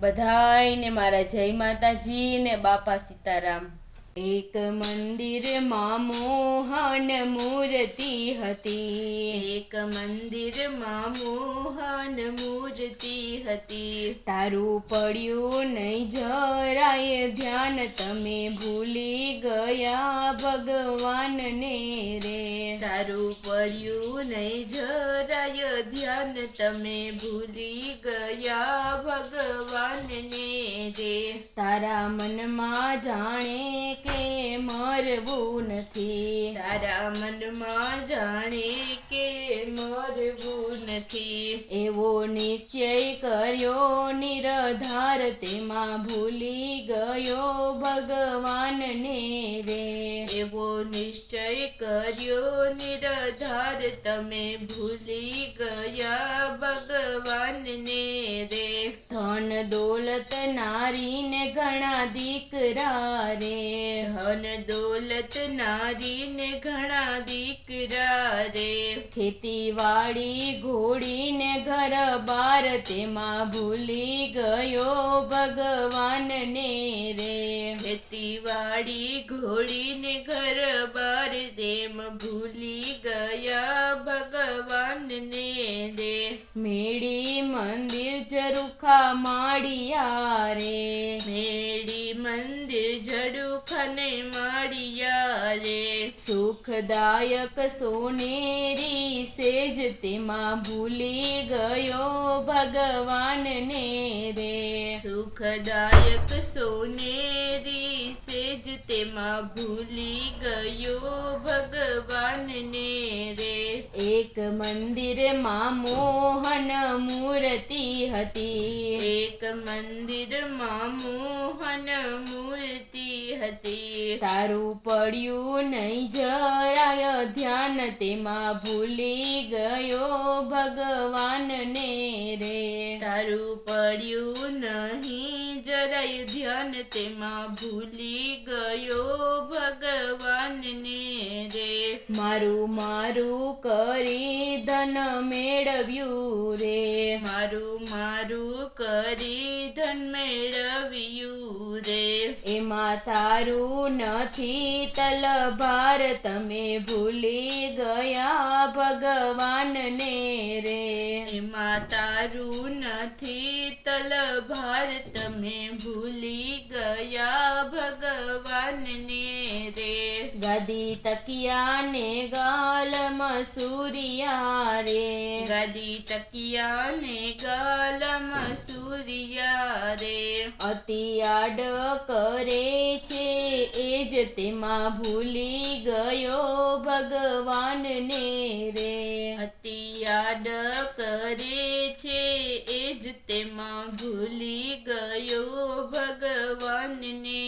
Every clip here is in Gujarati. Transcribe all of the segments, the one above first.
બધાયને મારા જય માતાજી ને બાપા સીતારામ। એક મંદિરમાં મોહન મૂર્તિ હતી, એક મંદિરમાં મોહન મૂર્તિ હતી। તારું પડ્યું નહીં જરાય ધ્યાન, તમે ભૂલી ગયા ભગવાનને રે। તારું પડ્યું નહીં જરાય ધ્યાન, તમે ભૂલી ગયા ભગવાનને રે। તારા મનમાં જાણે કે મરવું નથી, તારા મનમાં જાણે કે મરવું નથી, એવો નિશ્ચય કર્યો નિરધાર, તેમાં ભૂલી ગયો ભગવાનને રે। એવો નિશ્ચય કર્યો નિરધાર, તમે ભૂલી ગયા ભગવાનને રે। ધન દોલત નારીને ઘણા દીકરા રે, ધન દોલત નારીને ઘણા દીકરા રે। ખેતીવાડી ઘોડીને ઘર બાર, તેમાં ભૂલી ગયો ભગવાનને રે। ખેતીવાડી ઘોડીને ઘર બાર, તેમ ભૂલી ગયા ભગવાનને રે। મેળી મંદિર ઝરૂખા માળિયા રે, મેળી મંદિર ઝરૂખાને માળિયા રે। સુખદાયક સોનેરી સેજ, તેમાં ભૂલી ગયો ભગવાનને રે। સુખદાયક સોનેરી સેજ, તેમાં ભૂલી ગયો ભગવાનને રે। એક મંદિરમાં મોહન મૂર્તિ હતી, એક મંદિરમાં મોહન મૂર્તિ હતી। તારું પડ્યું નહીં જરાય ધ્યાન, તેમાં ભૂલી ગયો ભગવાનને રે। તારું પડ્યું નહીં જરાય ધ્યાન, તેમાં ભૂલી ગયો ભગવાનને રે। મારું મારું કરી ધન મેળવ્યું રે, મારું મારું કરી ધન મેળવ્યું રે। એમાં તારું નથી તલભાર, તમે ભૂલી ગયા ભગવાનને રે। એમાં તારું નથી તલભાર, તમે ભૂલી ગયા ભગવાનને રે। ગાદી તકિયા ને ગાલમાં સૂર્યા રે, ગાદી તકિયા ને ગાલમાં સૂર્યા રે। અતિ આડ કરે છે એ જ, તેમાં ભૂલી ગયો ભગવાનને રે। અતિ આડ કરે છે એ જ, તેમાં ભૂલી ગયો ભગવાનને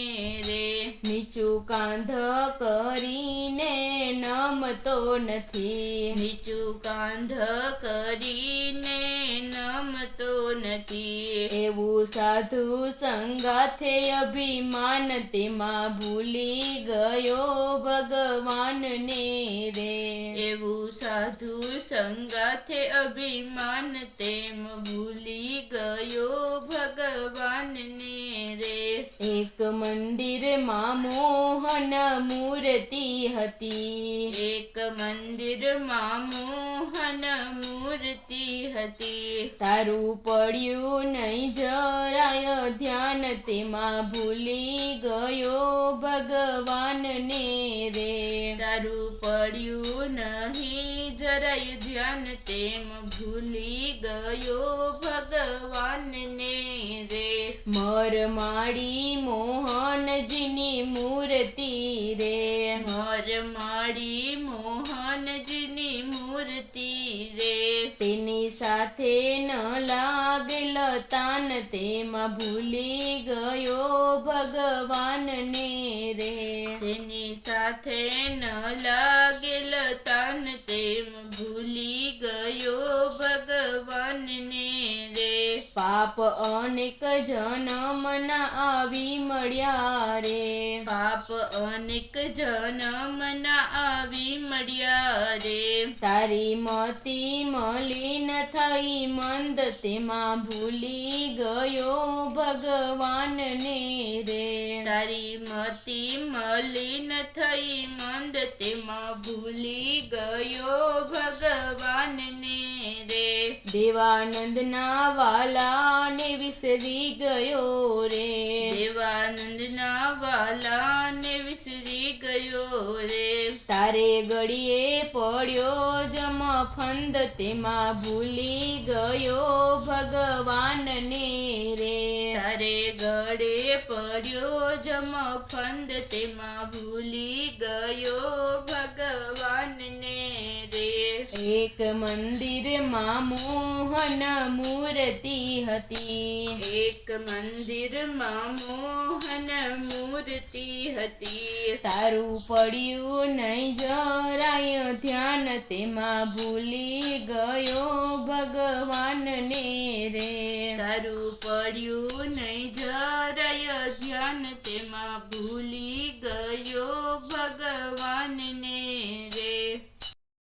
રે। નીચું કાંધ કરીને નમતો નથી, નીચું કાંધ કરીને નમતો નથી, એવું સાધુ સંગાથે અભિમાન, તેમાં ભૂલી ગયો ભગવાનને રે। એવું સાધુ સંગાથે અભિમાન, તેમ ભૂલી ગયો ભગવાનને રે। એક મંદિરમાં મોહન મૂર્તિ હતી, એક મંદિરમાં મોહન મૂર્તિ હતી। તારું પડ્યું નહીં જરાય ધ્યાન, તેમાં ભૂલી ગયો ભગવાનને રે। તારું પડ્યું નહીં જરાય ધ્યાન, તેમ ભૂલી ગયો ભગવાનને રે। મરમાળી મોહનજીની મૂર્તિ રે, મરમાળી મોહનજીની મૂર્તિ રે। તેની સાથે ન લાગેલ તાન, તેમાં ભૂલી ગયો ભગવાનને રે। તેની સાથે ન લાગેલ તાન, તેમ ભૂલી ગયો ભગવાનને રે। પાપ અનેક જન્મના આવી મળ્યા રે પાપ અનેક જન્મના આવી મળ્યા રે તારી મતિ મલિન થઈ મંદ તેમાં ભૂલી ગયો ભગવાનને રે તારી મતિ મલિન થઈ મંદ તેમાં ભૂલી ગયો ભગવાનને રે દેવાનંદના વાલાને વિસરી ગયો રે દેવાનંદના વાલાને વિસરી ગયો રે તારે ગળીએ પડ્યો જમખંડ તેમાં ભૂલી ગયો ભગવાનને રે તારે ગળે પડ્યો જમખંડ તેમાં ભૂલી ગયો ભગવાનને રે એક મંદિરમાં મોહન મૂર્તિ હતી એક મંદિરમાં મોહન મૂર્તિ હતી તારું પડ્યું નહીં જરાય ધ્યાન તેમાં ભૂલી ગયો ભગવાનને રે તારું પડ્યું નહીં જરાય ધ્યાન તેમાં